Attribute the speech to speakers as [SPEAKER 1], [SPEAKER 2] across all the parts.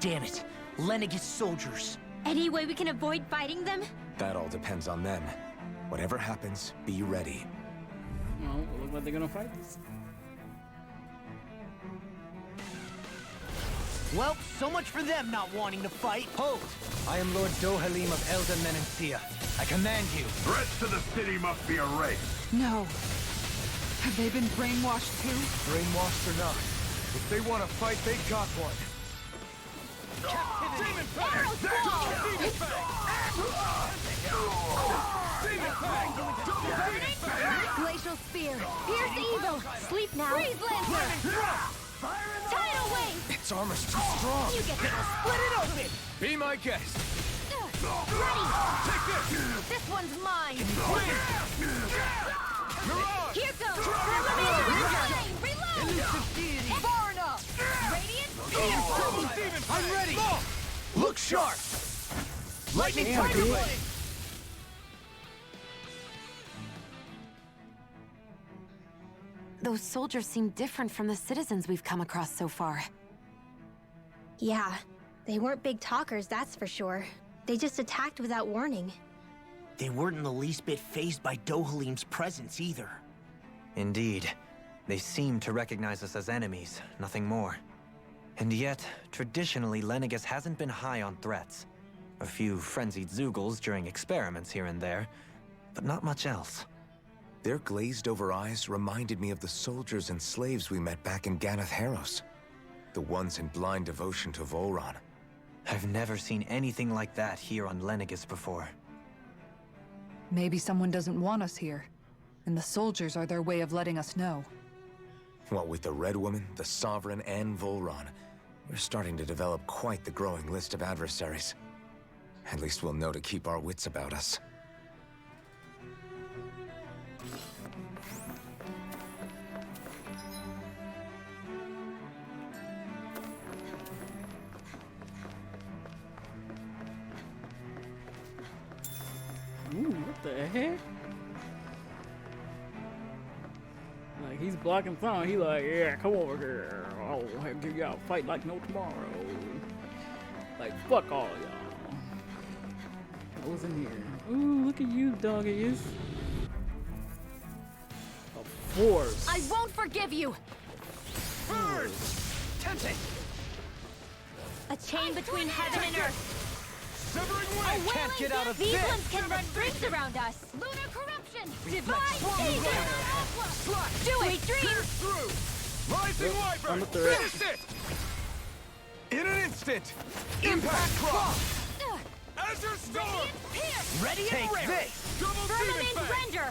[SPEAKER 1] Damn it. Lenegis soldiers.
[SPEAKER 2] Any way we can avoid fighting them?
[SPEAKER 3] That all depends on them. Whatever happens, be ready.
[SPEAKER 4] Well, it looks like they're gonna fight us.
[SPEAKER 1] Well, so much for them not wanting to fight.
[SPEAKER 5] Hold! I am Lord Dohalim of Elden Menencia. I command you.
[SPEAKER 6] Threats to the city must be erased.
[SPEAKER 7] No. Have they been brainwashed too?
[SPEAKER 5] Brainwashed or not, if they want to fight, they got one.
[SPEAKER 6] Demon Fang! Demon Fang!
[SPEAKER 2] Glacial Spear! Pierce Evil! Sleep now! Freeze Lancer! Tidal Wave!
[SPEAKER 5] Its armor's too strong.
[SPEAKER 2] You get to split it open!
[SPEAKER 5] Be my guest.
[SPEAKER 2] Ready!
[SPEAKER 5] Take this!
[SPEAKER 2] This one's mine!
[SPEAKER 5] Mirage!
[SPEAKER 2] Here goes! Reload! Reload! Far enough! Radiant Spear!
[SPEAKER 5] I'm ready! Look sharp! Lightning
[SPEAKER 4] Damn,
[SPEAKER 5] Tiger
[SPEAKER 4] dude.
[SPEAKER 5] Blade!
[SPEAKER 8] Those soldiers seem different from the citizens we've come across so far.
[SPEAKER 2] Yeah, they weren't big talkers, that's for sure. They just attacked without warning.
[SPEAKER 1] They weren't in the least bit fazed by Dohalim's presence either.
[SPEAKER 9] Indeed. They seem to recognize us as enemies, nothing more. And yet, traditionally, Lenegis hasn't been high on threats. A few frenzied Zeugles during experiments here and there, but not much else.
[SPEAKER 3] Their glazed-over eyes reminded me of the soldiers and slaves we met back in Ganath Haros. The ones in blind devotion to Volron.
[SPEAKER 9] I've never seen anything like that here on Lenegis before.
[SPEAKER 7] Maybe someone doesn't want us here, and the soldiers are their way of letting us know.
[SPEAKER 3] What with the Red Woman, the Sovereign, and Volron, we're starting to develop quite the growing list of adversaries. At least we'll know to keep our wits about us.
[SPEAKER 4] Ooh, what the heck? Like, he's blocking something. He like, yeah, come over here. I'll give y'all a fight like no tomorrow. Like, fuck all y'all. What was in here? Ooh, look at you, doggies. A force.
[SPEAKER 2] I won't forgive you!
[SPEAKER 5] Tempting!
[SPEAKER 2] A chain between heaven and earth.
[SPEAKER 5] Severing
[SPEAKER 2] A
[SPEAKER 5] Wind!
[SPEAKER 2] wailing
[SPEAKER 5] Can't get out of
[SPEAKER 2] These
[SPEAKER 5] this!
[SPEAKER 2] ones can run rings around us. Lunar corruption! Divine
[SPEAKER 5] Swamp
[SPEAKER 2] season!
[SPEAKER 5] Rider. Slash!
[SPEAKER 2] Do it!
[SPEAKER 5] Pierce
[SPEAKER 2] Dream!
[SPEAKER 5] through! Rising Wyvern!
[SPEAKER 4] I'm a threat.
[SPEAKER 5] Finish it! In an instant! Impact Crop! Azure Storm!
[SPEAKER 1] Ready
[SPEAKER 5] Take
[SPEAKER 1] and ready.
[SPEAKER 5] this! Double Demon
[SPEAKER 2] Firmament
[SPEAKER 5] Fang!
[SPEAKER 2] render!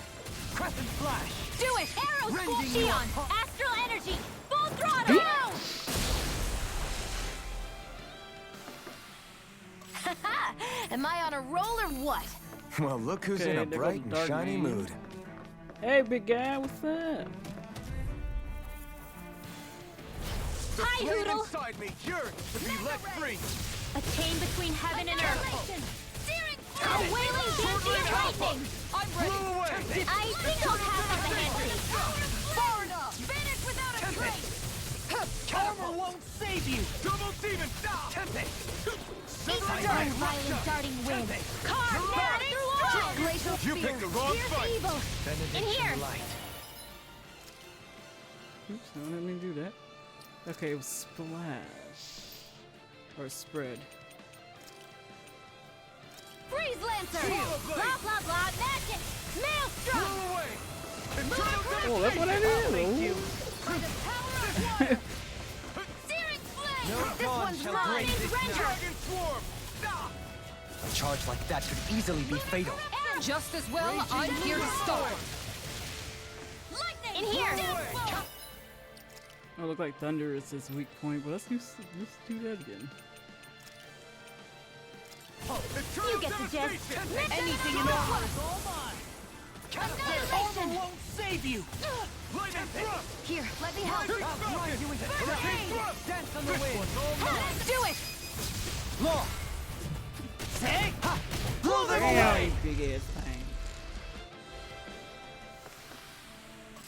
[SPEAKER 5] Crescent Flash!
[SPEAKER 2] Do it! Arrows full
[SPEAKER 5] Rending you
[SPEAKER 2] Shionne! Astral energy! Full throttle! Am I on a roll or what?
[SPEAKER 3] Well, look who's
[SPEAKER 4] Okay,
[SPEAKER 3] in a
[SPEAKER 4] there
[SPEAKER 3] bright
[SPEAKER 4] goes
[SPEAKER 3] and
[SPEAKER 4] Dark
[SPEAKER 3] shiny
[SPEAKER 4] Mane.
[SPEAKER 3] mood.
[SPEAKER 4] Hey, big guy, what's up?
[SPEAKER 5] The
[SPEAKER 2] Hi,
[SPEAKER 5] flame
[SPEAKER 2] Hoodle.
[SPEAKER 5] inside me yearns to be let free!
[SPEAKER 2] A chain between heaven and earth. A wailing dancing and lightning!
[SPEAKER 5] Blew away!
[SPEAKER 2] I think I'll pass on the hand
[SPEAKER 5] Far enough!
[SPEAKER 2] Vanish without a trace!
[SPEAKER 1] Armor won't save you.
[SPEAKER 5] Double Demon! Tempting!
[SPEAKER 2] Eastern violent darting wind! Carmatic Wall! Glacial
[SPEAKER 5] You
[SPEAKER 2] spear!
[SPEAKER 5] picked the wrong
[SPEAKER 2] Pierce
[SPEAKER 5] fight.
[SPEAKER 2] evil! In here!
[SPEAKER 4] Oops, don't let me do that. Okay, it was splash. Or spread.
[SPEAKER 2] Freeze Lancer! Blah blah blah magic! Maelstrom!
[SPEAKER 5] Blew away!
[SPEAKER 4] Oh, that's what I did.
[SPEAKER 5] Thank you.
[SPEAKER 2] By the power of one! Searing flame!
[SPEAKER 5] No
[SPEAKER 2] This
[SPEAKER 5] dawn
[SPEAKER 2] one's
[SPEAKER 5] shall
[SPEAKER 2] mine!
[SPEAKER 5] break this
[SPEAKER 2] Render!
[SPEAKER 5] Dragon Swarm!
[SPEAKER 9] A charge like that should easily be fatal.
[SPEAKER 7] Just as well, I'm here to start.
[SPEAKER 2] Lightning! In here!
[SPEAKER 4] Oh, look like thunder is his weak point, but let's do that again.
[SPEAKER 2] You get the gist!
[SPEAKER 1] Anything in armor is all mine. Armor won't save you.
[SPEAKER 5] Lightning Thrust!
[SPEAKER 2] Here, let me help!
[SPEAKER 5] Blind you into Hurricane Thrust!
[SPEAKER 1] Dance on the wind.
[SPEAKER 2] Do it!
[SPEAKER 1] Law. Say. Ha. Blow them
[SPEAKER 4] Damn,
[SPEAKER 1] away.
[SPEAKER 4] big ass thing.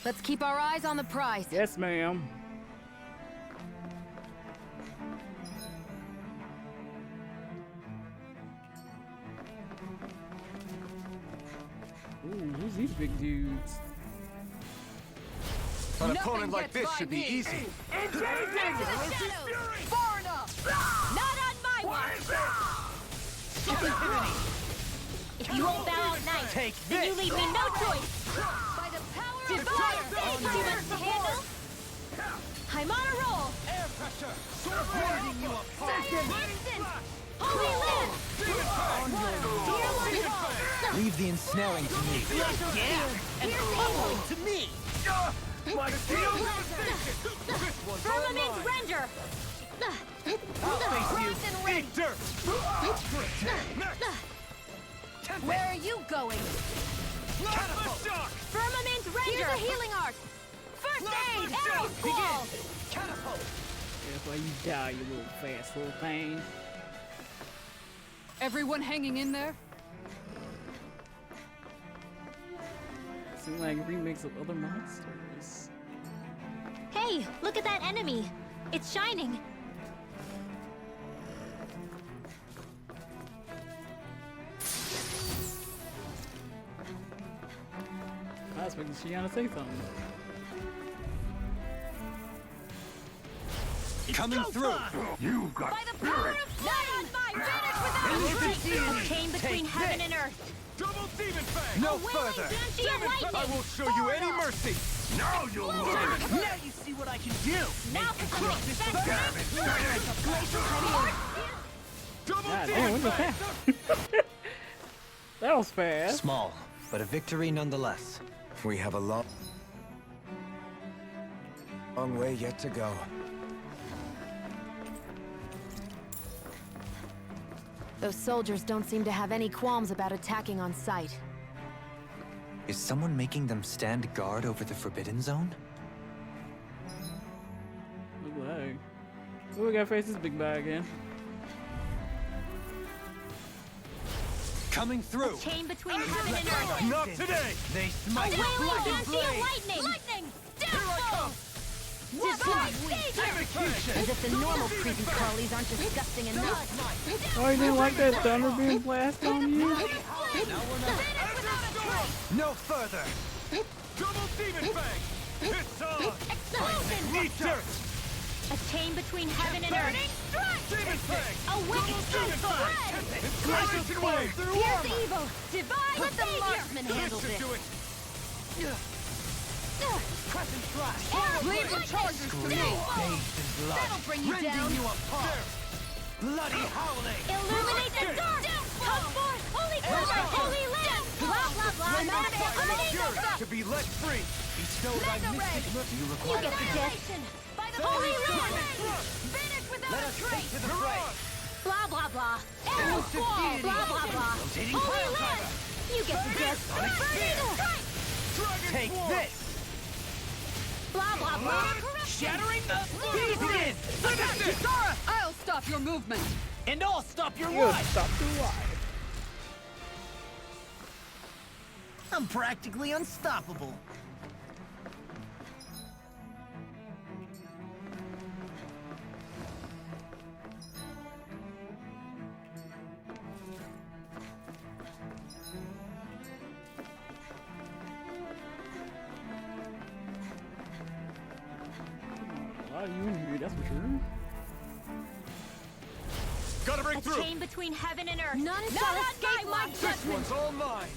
[SPEAKER 8] Let's keep our eyes on the prize.
[SPEAKER 4] Yes, ma'am. Who's these big dudes?
[SPEAKER 3] An opponent like this should be easy.
[SPEAKER 1] Far enough!
[SPEAKER 2] Not on my watch! If you won't bow out nice,
[SPEAKER 5] Take
[SPEAKER 2] then you
[SPEAKER 5] this!
[SPEAKER 2] leave me no choice!
[SPEAKER 1] By the power of
[SPEAKER 2] Divine!
[SPEAKER 1] fire!
[SPEAKER 2] Too much to handle? I'm on a roll!
[SPEAKER 5] Air pressure! Burning you apart!
[SPEAKER 2] Instant! Holy Land! Dear Lord!
[SPEAKER 9] Leave the ensnaring to me.
[SPEAKER 5] And following to me!
[SPEAKER 6] My shield!
[SPEAKER 2] Firmament Render!
[SPEAKER 5] I'll face you! Eat dirt!
[SPEAKER 1] Where are you going?
[SPEAKER 2] Firmament Render!
[SPEAKER 1] Here's a healing art!
[SPEAKER 2] First aid! Arrow Squall!
[SPEAKER 5] Catapult!
[SPEAKER 4] That's why you die, you little fast little thing.
[SPEAKER 7] Everyone hanging in there?
[SPEAKER 4] Seem like remakes of other monsters.
[SPEAKER 2] Hey, look at that enemy! It's shining!
[SPEAKER 4] I was expecting Shionne to say something.
[SPEAKER 9] Coming through!
[SPEAKER 6] You've got
[SPEAKER 1] By the power of flame! Finish without
[SPEAKER 2] A chain between
[SPEAKER 5] Take
[SPEAKER 2] heaven
[SPEAKER 5] this.
[SPEAKER 2] and earth!
[SPEAKER 5] Double demon fang! No further!
[SPEAKER 2] Banshee of lightning!
[SPEAKER 5] I won't show you any mercy!
[SPEAKER 6] Now you'll learn!
[SPEAKER 5] Now you see what I can do!
[SPEAKER 2] Now for some expensive
[SPEAKER 5] Double
[SPEAKER 4] God damn, when was that? That was fast.
[SPEAKER 9] Small, but a victory nonetheless.
[SPEAKER 3] We have a long way yet to go.
[SPEAKER 8] Those soldiers don't seem to have any qualms about attacking on sight.
[SPEAKER 9] Is someone making them stand guard over the Forbidden Zone?
[SPEAKER 4] Look like. Who we gotta face this big guy again?
[SPEAKER 5] Coming through!
[SPEAKER 2] chain between heaven and earth!
[SPEAKER 5] Not today! They
[SPEAKER 2] A
[SPEAKER 5] smite with
[SPEAKER 2] wailing
[SPEAKER 5] blackened
[SPEAKER 2] Banshee of
[SPEAKER 5] blade!
[SPEAKER 2] lightning! Lightning!
[SPEAKER 5] Here I come!
[SPEAKER 2] Divine Savior!
[SPEAKER 5] Execution!
[SPEAKER 8] As if the normal creepy crawlies aren't disgusting enough.
[SPEAKER 4] Oh, you didn't like that thunder being blasted on you?
[SPEAKER 5] No further! Double demon fang! It's on!
[SPEAKER 2] Explosion!
[SPEAKER 5] Eat dirt!
[SPEAKER 2] A chain between heaven and earth!
[SPEAKER 5] Demon fang!
[SPEAKER 2] A wicked spread!
[SPEAKER 5] Clashing blade!
[SPEAKER 2] Here's evil! Divine
[SPEAKER 8] Let the
[SPEAKER 2] Savior!
[SPEAKER 8] marksman handle
[SPEAKER 5] This should
[SPEAKER 8] this.
[SPEAKER 5] do it! Crescent flash!
[SPEAKER 1] Leave the chargers to me!
[SPEAKER 5] Bathed in blood!
[SPEAKER 1] That'll bring you
[SPEAKER 5] Rending
[SPEAKER 1] down!
[SPEAKER 5] you apart! Bloody howling!
[SPEAKER 2] Illuminate the dark! Come forth! Holy cover! Holy land! Blah, blah, blah!
[SPEAKER 5] To be let free! Bestow thy mystic mercy you
[SPEAKER 2] You
[SPEAKER 5] require.
[SPEAKER 2] get the gist!
[SPEAKER 1] By the
[SPEAKER 2] Holy
[SPEAKER 1] power of
[SPEAKER 2] land!
[SPEAKER 1] flame! Finish without
[SPEAKER 5] Let
[SPEAKER 1] a
[SPEAKER 5] us take
[SPEAKER 1] trace!
[SPEAKER 5] to the fray!
[SPEAKER 2] Blah, blah, blah! Arrow Squall!
[SPEAKER 5] deity.
[SPEAKER 2] Blah, blah, blah!
[SPEAKER 5] Rotating
[SPEAKER 2] Holy
[SPEAKER 5] pile
[SPEAKER 2] land! You get the gist!
[SPEAKER 5] Sonic spear. Take this!
[SPEAKER 2] Blah, blah, blah!
[SPEAKER 5] Shattering the pieces!
[SPEAKER 7] Zara, I'll stop your movement!
[SPEAKER 5] And I'll stop your
[SPEAKER 4] You
[SPEAKER 5] life!
[SPEAKER 4] stop too wide.
[SPEAKER 5] I'm practically unstoppable.
[SPEAKER 4] A lot of you in here, that's for sure.
[SPEAKER 5] Gotta break
[SPEAKER 2] A
[SPEAKER 5] through!
[SPEAKER 2] chain between heaven and earth!
[SPEAKER 8] None
[SPEAKER 2] Not
[SPEAKER 8] shall
[SPEAKER 2] on
[SPEAKER 8] escape my
[SPEAKER 5] This one's all mine!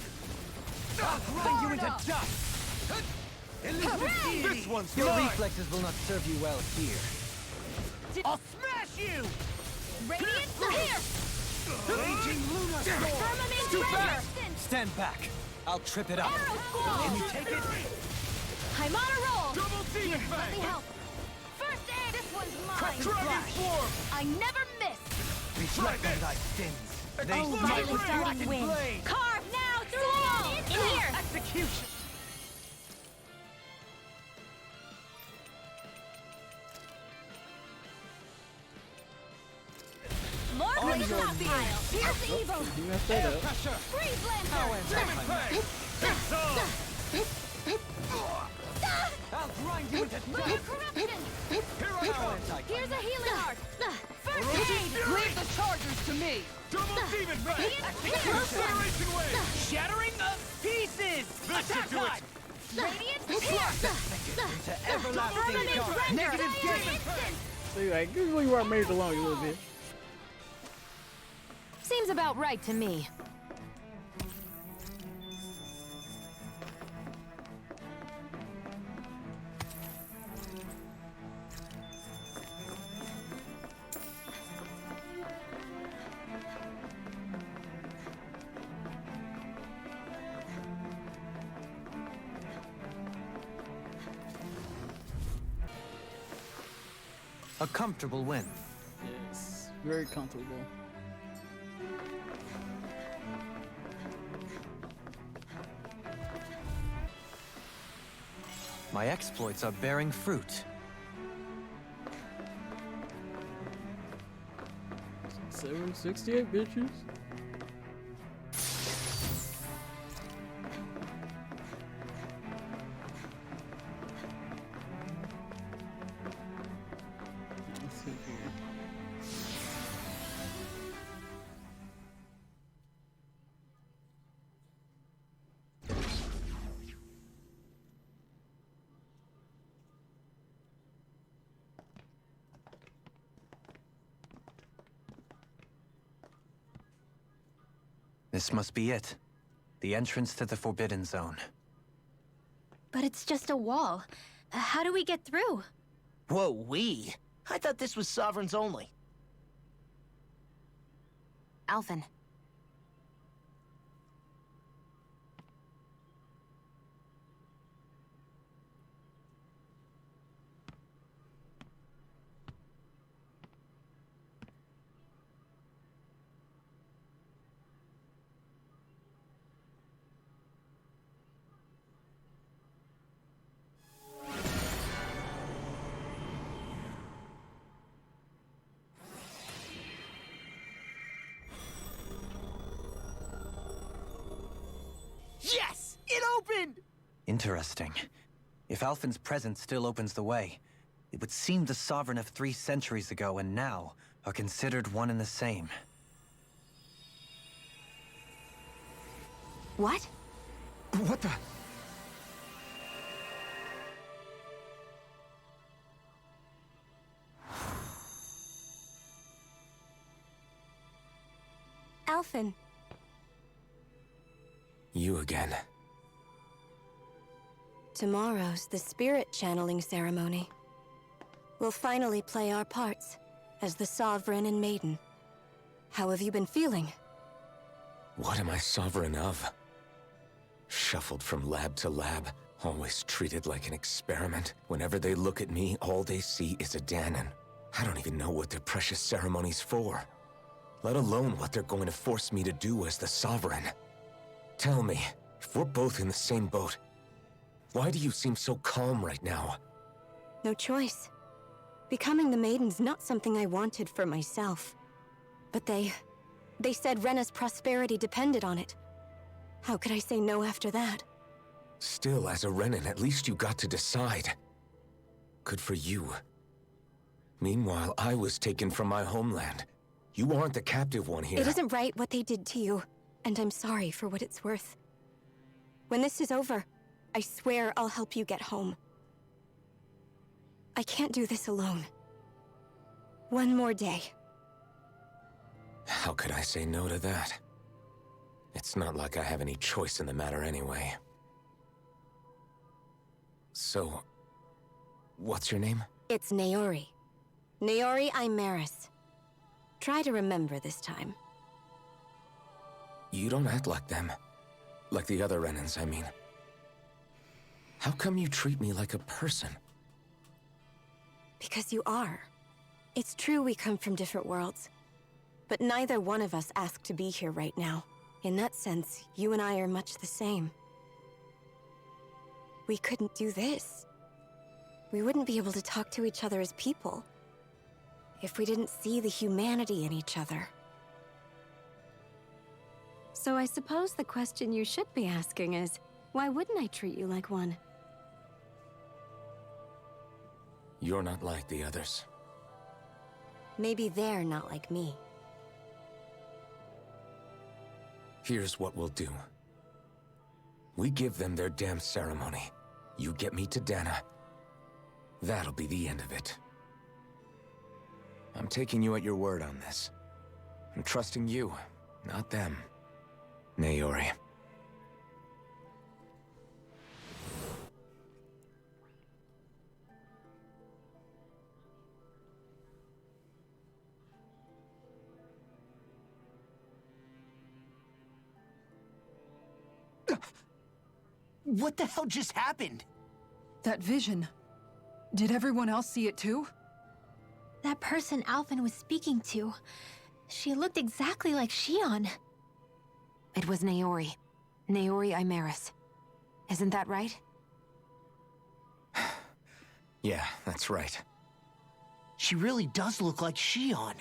[SPEAKER 5] I'll grind you into dust! This one's
[SPEAKER 9] Your
[SPEAKER 5] mine!
[SPEAKER 9] reflexes will not serve you well here.
[SPEAKER 5] I'll smash you!
[SPEAKER 1] Radiant here!
[SPEAKER 5] Raging lunar storm!
[SPEAKER 2] Firmament
[SPEAKER 5] Too
[SPEAKER 2] Render!
[SPEAKER 5] fast! Stand back! I'll trip it up!
[SPEAKER 2] Arrow Squall!
[SPEAKER 5] Can you take it?
[SPEAKER 2] I'm on a roll!
[SPEAKER 5] Double demon
[SPEAKER 2] Let me
[SPEAKER 5] fang!
[SPEAKER 2] help!
[SPEAKER 1] First aid! This one's mine!
[SPEAKER 5] Dragon form!
[SPEAKER 1] I never miss!
[SPEAKER 5] Reflect on thy sins! They
[SPEAKER 2] Oh,
[SPEAKER 5] smite
[SPEAKER 2] violent
[SPEAKER 5] with
[SPEAKER 2] darting
[SPEAKER 5] blackened
[SPEAKER 2] wind!
[SPEAKER 5] blade!
[SPEAKER 2] Carve now! Slow! In here!
[SPEAKER 5] Execution!
[SPEAKER 1] More
[SPEAKER 5] On
[SPEAKER 1] like
[SPEAKER 5] your
[SPEAKER 1] not pile! Here's evil!
[SPEAKER 4] You messed that up.
[SPEAKER 5] Pressure!
[SPEAKER 1] Freeze lantern!
[SPEAKER 5] Demon fang! It's on! I'll grind you into dust!
[SPEAKER 1] Corruption!
[SPEAKER 5] Here I come!
[SPEAKER 1] Here's a healing art!
[SPEAKER 7] Leave the chargers to me!
[SPEAKER 6] Double demon blade! Acceleration wave!
[SPEAKER 5] Shattering of pieces!
[SPEAKER 6] This should do it!
[SPEAKER 1] Radiant pierce!
[SPEAKER 5] Into everlasting
[SPEAKER 1] Permanent
[SPEAKER 5] dark.
[SPEAKER 1] render!
[SPEAKER 5] Negative
[SPEAKER 1] Fire
[SPEAKER 5] gain!
[SPEAKER 1] instant!
[SPEAKER 4] See, like, this is where you are made along a little bit.
[SPEAKER 8] Seems about right to me.
[SPEAKER 9] A comfortable win.
[SPEAKER 4] Yes, very comfortable.
[SPEAKER 9] My exploits are bearing fruit.
[SPEAKER 4] 768 bitches. Let's see here.
[SPEAKER 9] This must be it. The entrance to the Forbidden Zone.
[SPEAKER 2] But it's just a wall. How do we get through?
[SPEAKER 10] Whoa, we? I thought this was Sovereigns only.
[SPEAKER 8] Alphen.
[SPEAKER 10] Yes! It opened!
[SPEAKER 9] Interesting. If Alphen's presence still opens the way, it would seem the Sovereign of 3 centuries ago and now are considered one and the same.
[SPEAKER 8] What?
[SPEAKER 3] What the?
[SPEAKER 2] Alphen.
[SPEAKER 3] You again.
[SPEAKER 2] Tomorrow's the spirit channeling ceremony. We'll finally play our parts as the Sovereign and Maiden. How have you been feeling?
[SPEAKER 3] What am I sovereign of? Shuffled from lab to lab, always treated like an experiment. Whenever they look at me, all they see is a Dahnan. I don't even know what their precious ceremony's for, let alone what they're going to force me to do as the Sovereign. Tell me, if we're both in the same boat, why do you seem so calm right now?
[SPEAKER 2] No choice. Becoming the Maiden's not something I wanted for myself. But they said Rena's prosperity depended on it. How could I say no after that?
[SPEAKER 3] Still, as a Renan, at least you got to decide. Good for you. Meanwhile, I was taken from my homeland. You aren't the captive one here.
[SPEAKER 2] It isn't right what they did to you, and I'm sorry for what it's worth. When this is over, I swear I'll help you get home. I can't do this alone. One more day.
[SPEAKER 3] How could I say no to that? It's not like I have any choice in the matter anyway. So, what's your name?
[SPEAKER 2] It's Naori. Naori Imaris. Try to remember this time.
[SPEAKER 3] You don't act like them. Like the other Renans, I mean. How come you treat me like a person?
[SPEAKER 2] Because you are. It's true we come from different worlds. But neither one of us asked to be here right now. In that sense, you and I are much the same. We couldn't do this. We wouldn't be able to talk to each other as people if we didn't see the humanity in each other. So I suppose the question you should be asking is, why wouldn't I treat you like one?
[SPEAKER 3] You're not like the others.
[SPEAKER 2] Maybe they're not like me.
[SPEAKER 3] Here's what we'll do. We give them their damn ceremony. You get me to Dahna. That'll be the end of it. I'm taking you at your word on this. I'm trusting you, not them. Naori.
[SPEAKER 10] What the hell just happened?
[SPEAKER 7] That vision. Did everyone else see it too?
[SPEAKER 6] That person Alphen was speaking to, she looked exactly like Shionne.
[SPEAKER 8] It was Naori. Naori Imaris. Isn't that right?
[SPEAKER 3] Yeah, that's right.
[SPEAKER 10] She really does look like Shionne.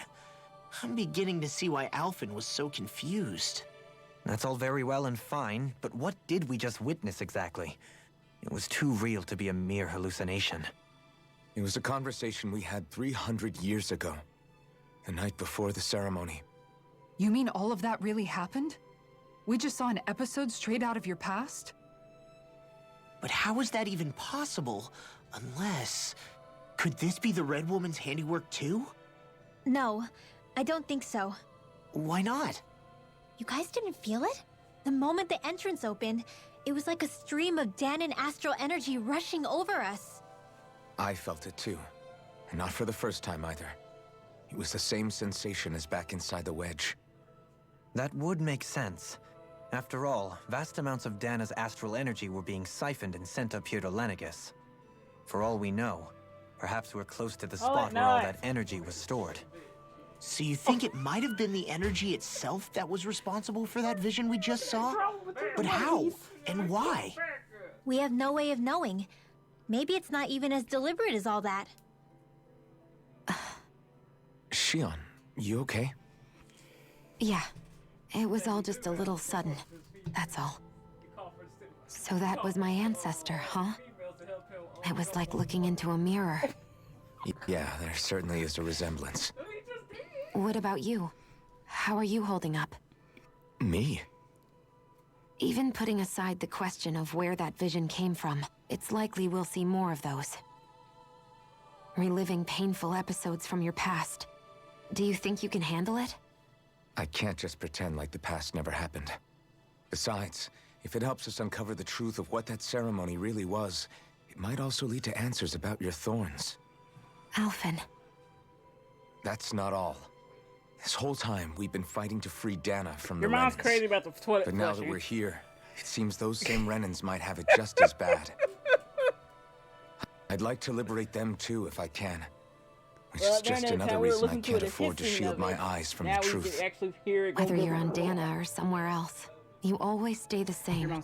[SPEAKER 10] I'm beginning to see why Alphen was so confused.
[SPEAKER 9] That's all very well and fine, but what did we just witness exactly? It was too real to be a mere hallucination.
[SPEAKER 3] It was a conversation we had 300 years ago. The night before the ceremony.
[SPEAKER 7] You mean all of that really happened? We just saw an episode straight out of your past?
[SPEAKER 10] But how is that even possible? Unless... Could this be the Red Woman's handiwork too?
[SPEAKER 6] No, I don't think so.
[SPEAKER 10] Why not?
[SPEAKER 6] You guys didn't feel it? The moment the entrance opened, it was like a stream of Dahnan astral energy rushing over us.
[SPEAKER 3] I felt it too. And not for the first time either. It was the same sensation as back inside the wedge.
[SPEAKER 9] That would make sense. After all, vast amounts of Dahna's astral energy were being siphoned and sent up here to Lenegus. For all we know, perhaps we're close to the spot where all that energy was stored.
[SPEAKER 10] So you think it might have been the energy itself that was responsible for that vision we just saw? But how? And why?
[SPEAKER 6] We have no way of knowing. Maybe it's not even as deliberate as all that.
[SPEAKER 3] Shionne, you okay?
[SPEAKER 8] Yeah. It was all just a little sudden. That's all. So that was my ancestor, huh? It was like looking into a mirror.
[SPEAKER 3] Yeah, there certainly is a resemblance.
[SPEAKER 8] What about you? How are you holding up?
[SPEAKER 3] Me?
[SPEAKER 8] Even putting aside the question of where that vision came from, it's likely we'll see more of those. Reliving painful episodes from your past. Do you think you can handle it?
[SPEAKER 3] I can't just pretend like the past never happened. Besides, if it helps us uncover the truth of what that ceremony really was, it might also lead to answers about your thorns.
[SPEAKER 8] Alphen.
[SPEAKER 3] That's not all. This whole time, we've been fighting to free Dahna from
[SPEAKER 4] Your
[SPEAKER 3] the
[SPEAKER 4] mom's
[SPEAKER 3] Renans.
[SPEAKER 4] crazy about the toilet
[SPEAKER 3] But now that
[SPEAKER 4] flushing.
[SPEAKER 3] we're here, it seems those same Renans might have it just as bad. I'd like to liberate them too, if I can. Which is just another reason I can't afford to shield my eyes from the truth.
[SPEAKER 8] Whether you're on Dahna or somewhere else, you always stay the same.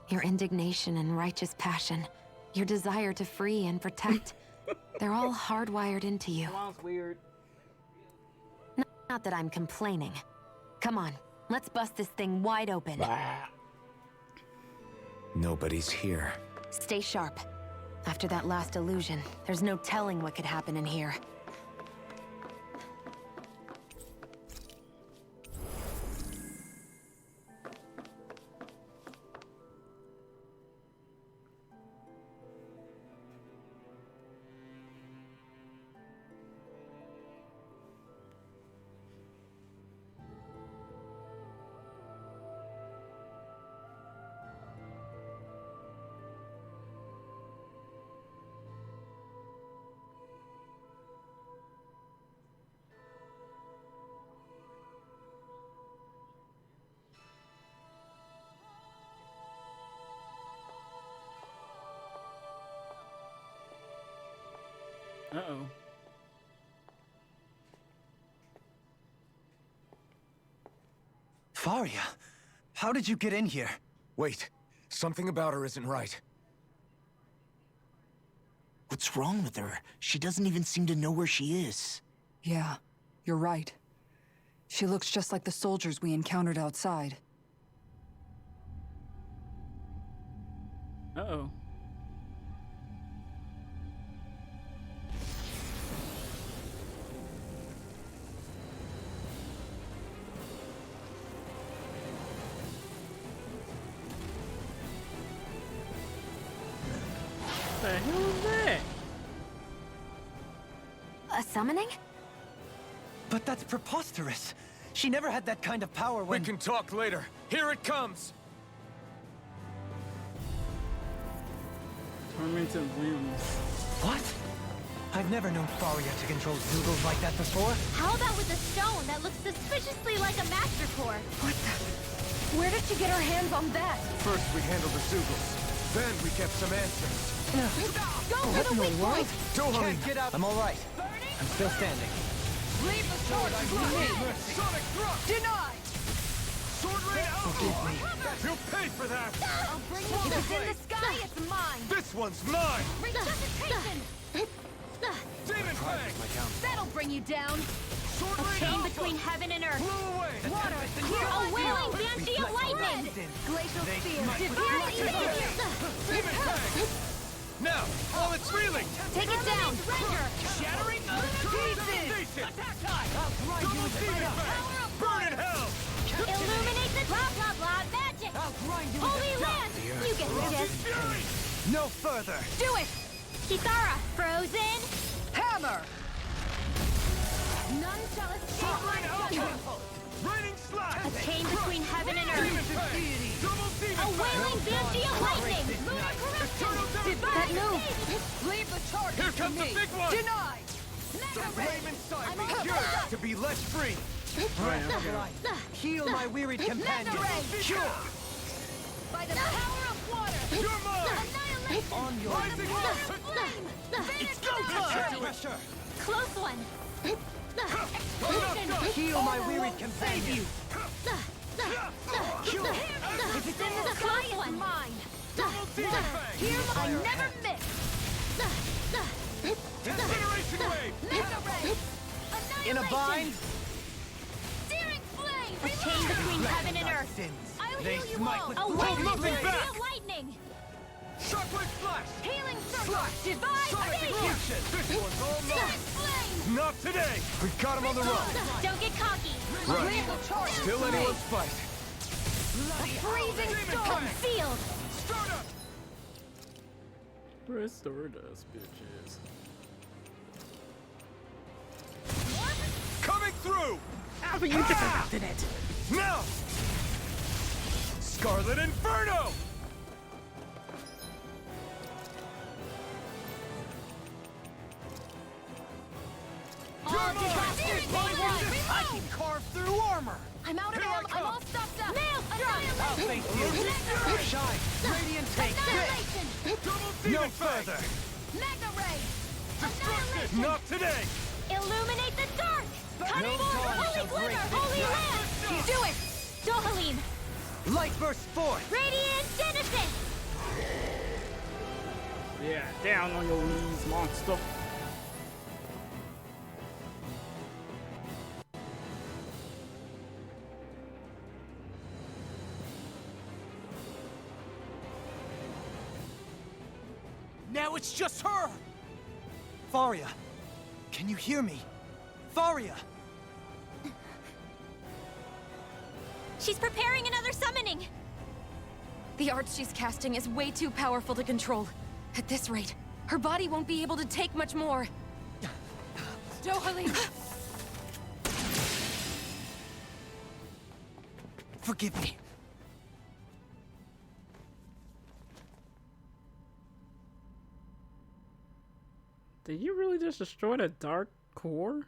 [SPEAKER 8] Your indignation and righteous passion, your desire to free and protect, they're all hardwired into you.
[SPEAKER 4] Mom's weird.
[SPEAKER 8] Not that I'm complaining. Come on, let's bust this thing wide open.
[SPEAKER 3] Nobody's here.
[SPEAKER 8] Stay sharp. After that last illusion, there's no telling what could happen in here.
[SPEAKER 4] Uh-oh.
[SPEAKER 5] Faria, how did you get in here?
[SPEAKER 3] Wait, something about her isn't right.
[SPEAKER 10] What's wrong with her? She doesn't even seem to know where she is.
[SPEAKER 7] Yeah, you're right. She looks just like the soldiers we encountered outside.
[SPEAKER 4] Uh-oh. The hell is that?
[SPEAKER 8] A summoning?
[SPEAKER 5] But that's preposterous. She never had that kind of power when...
[SPEAKER 3] We can talk later. Here it comes!
[SPEAKER 4] Tormented limbs.
[SPEAKER 5] What? I've never known Faria to control Zoogles like that before.
[SPEAKER 6] How about with a stone that looks suspiciously like a Master Core?
[SPEAKER 7] What the? Where did she get her hands on that?
[SPEAKER 3] First we handled the Zoogles. Then we get some answers.
[SPEAKER 6] Go for the weak point!
[SPEAKER 5] Can't get out. I'm all right. I'm still standing.
[SPEAKER 1] Leave the sword to me!
[SPEAKER 3] Sonic thrust!
[SPEAKER 1] Denied!
[SPEAKER 3] Sword ray out!
[SPEAKER 5] Forgive me.
[SPEAKER 3] You'll pay for that!
[SPEAKER 1] I'll bring it if it's in the sky, it's mine!
[SPEAKER 3] This one's mine!
[SPEAKER 1] Resuscitation!
[SPEAKER 3] Demon Fang!
[SPEAKER 1] That'll bring you down!
[SPEAKER 3] Sword ray
[SPEAKER 6] Chain
[SPEAKER 3] alpha!
[SPEAKER 6] between heaven and earth.
[SPEAKER 3] Blow away!
[SPEAKER 1] Water!
[SPEAKER 6] Here, a wailing banshee of lightning!
[SPEAKER 1] Glacial spear!
[SPEAKER 3] Demon Fang! Now, while it's reeling!
[SPEAKER 6] Take it down!
[SPEAKER 3] Shattering pieces! Attack time! Double Demon Fang! Burn in hell!
[SPEAKER 6] Illuminate the blah blah blah magic! Holy land! You get the gist.
[SPEAKER 3] Fury!
[SPEAKER 5] No further.
[SPEAKER 6] Do it! Kitara! Frozen!
[SPEAKER 1] Hammer! None shall escape my judgment!
[SPEAKER 3] Raining slash!
[SPEAKER 6] A chain between heaven and
[SPEAKER 3] Demon
[SPEAKER 6] earth.
[SPEAKER 3] Fang! Double Demon
[SPEAKER 6] A
[SPEAKER 3] Fang!
[SPEAKER 6] wailing banshee of lightning!
[SPEAKER 3] Eternal Demon
[SPEAKER 6] That
[SPEAKER 3] Fang!
[SPEAKER 6] move!
[SPEAKER 1] Leave the charge
[SPEAKER 3] Here
[SPEAKER 1] to
[SPEAKER 3] comes the
[SPEAKER 1] me.
[SPEAKER 3] big one!
[SPEAKER 1] Denied!
[SPEAKER 3] The flame inside me
[SPEAKER 1] I'm
[SPEAKER 3] yearns to be let free!
[SPEAKER 5] Heal my wearied companion.
[SPEAKER 1] Cure! By the power of water!
[SPEAKER 3] You're mine!
[SPEAKER 1] Annihilate!
[SPEAKER 5] On your
[SPEAKER 3] Rising up!
[SPEAKER 5] It's go time. Pressure.
[SPEAKER 6] Close one! Explosion!
[SPEAKER 5] Heal my wearied companion.
[SPEAKER 6] If it's in the sky, it's mine!
[SPEAKER 1] Here I never miss!
[SPEAKER 3] Incineration wave!
[SPEAKER 1] Mega ray!
[SPEAKER 5] In a bind.
[SPEAKER 1] Searing flame!
[SPEAKER 6] A chain between heaven and earth!
[SPEAKER 5] Sins.
[SPEAKER 1] I'll
[SPEAKER 5] They
[SPEAKER 1] heal you
[SPEAKER 5] smite
[SPEAKER 1] all.
[SPEAKER 5] with
[SPEAKER 6] A
[SPEAKER 5] blood.
[SPEAKER 6] wailing
[SPEAKER 3] nothing
[SPEAKER 6] banshee
[SPEAKER 3] back.
[SPEAKER 6] of lightning!
[SPEAKER 3] Shockwave flash!
[SPEAKER 1] Healing circle! Divine
[SPEAKER 3] Sonic
[SPEAKER 1] spear!
[SPEAKER 3] explosion! This one's all
[SPEAKER 1] Searing
[SPEAKER 3] mine!
[SPEAKER 1] flame!
[SPEAKER 3] Not today! We got him on the run!
[SPEAKER 6] Don't get cocky!
[SPEAKER 3] Right.
[SPEAKER 1] Leave the charge
[SPEAKER 3] Still
[SPEAKER 1] to me.
[SPEAKER 3] anyone's fight!
[SPEAKER 6] Freezing
[SPEAKER 3] Demon
[SPEAKER 6] storm
[SPEAKER 3] Fang.
[SPEAKER 6] sealed!
[SPEAKER 3] Start up!
[SPEAKER 4] Restore us, bitches.
[SPEAKER 3] Coming through!
[SPEAKER 4] Alpha, you deflected it.
[SPEAKER 3] Now! Scarlet Inferno!
[SPEAKER 1] All disasters pay one!
[SPEAKER 5] I can carve through armor.
[SPEAKER 1] I'm out of
[SPEAKER 3] Here I
[SPEAKER 1] ammo! I'm
[SPEAKER 3] come.
[SPEAKER 1] all stuffed up!
[SPEAKER 6] Nail strike!
[SPEAKER 5] I'll face you. Shine. Radiant take this.
[SPEAKER 1] Annihilation!
[SPEAKER 3] Double
[SPEAKER 5] No
[SPEAKER 3] Demon Fang!
[SPEAKER 5] further.
[SPEAKER 1] Mega ray!
[SPEAKER 3] Destruction! Not today!
[SPEAKER 6] Illuminate the dark! Cut
[SPEAKER 5] No
[SPEAKER 6] forth
[SPEAKER 5] dawn
[SPEAKER 6] holy
[SPEAKER 5] shall break
[SPEAKER 6] glitter!
[SPEAKER 5] this
[SPEAKER 6] Holy
[SPEAKER 5] night.
[SPEAKER 6] land! Do it! Dohalim!
[SPEAKER 5] Light burst forth.
[SPEAKER 6] Radiant Genesis!
[SPEAKER 4] Yeah, down on your knees, monster.
[SPEAKER 5] Now it's just her. Faria, can you hear me? Faria.
[SPEAKER 6] She's preparing another summoning!
[SPEAKER 2] The art she's casting is way too powerful to control. At this rate, her body won't be able to take much more.
[SPEAKER 7] Dohalim!
[SPEAKER 5] Forgive me.
[SPEAKER 4] Did you really just destroy the dark core?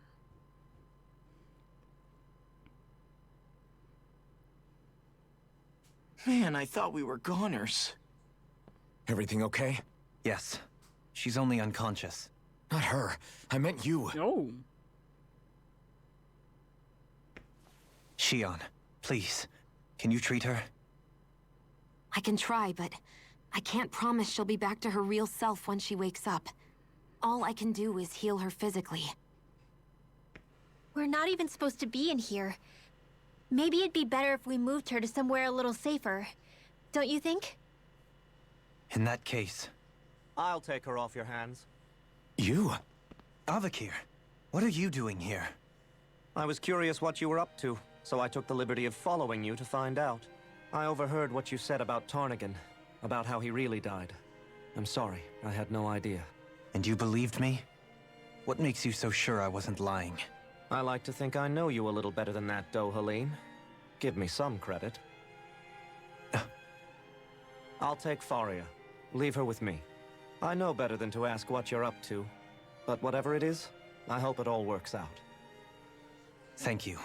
[SPEAKER 10] Man, I thought we were goners.
[SPEAKER 3] Everything okay?
[SPEAKER 9] Yes. She's only unconscious.
[SPEAKER 3] Not her. I meant you.
[SPEAKER 4] Oh.
[SPEAKER 9] Shionne, please. Can you treat her?
[SPEAKER 8] I can try, but I can't promise she'll be back to her real self when she wakes up. All I can do is heal her physically.
[SPEAKER 6] We're not even supposed to be in here. Maybe it'd be better if we moved her to somewhere a little safer. Don't you think?
[SPEAKER 9] In that case,
[SPEAKER 11] I'll take her off your hands.
[SPEAKER 3] You?
[SPEAKER 9] Avakir, what are you doing here?
[SPEAKER 11] I was curious what you were up to, so I took the liberty of following you to find out. I overheard what you said about Tarnigan, about how he really died. I'm sorry. I had no idea.
[SPEAKER 9] And you believed me? What makes you so sure I wasn't lying?
[SPEAKER 11] I like to think I know you a little better than that, Dohalim. Give me some credit. I'll take Faria. Leave her with me. I know better than to ask what you're up to. But whatever it is, I hope it all works out.
[SPEAKER 9] Thank you.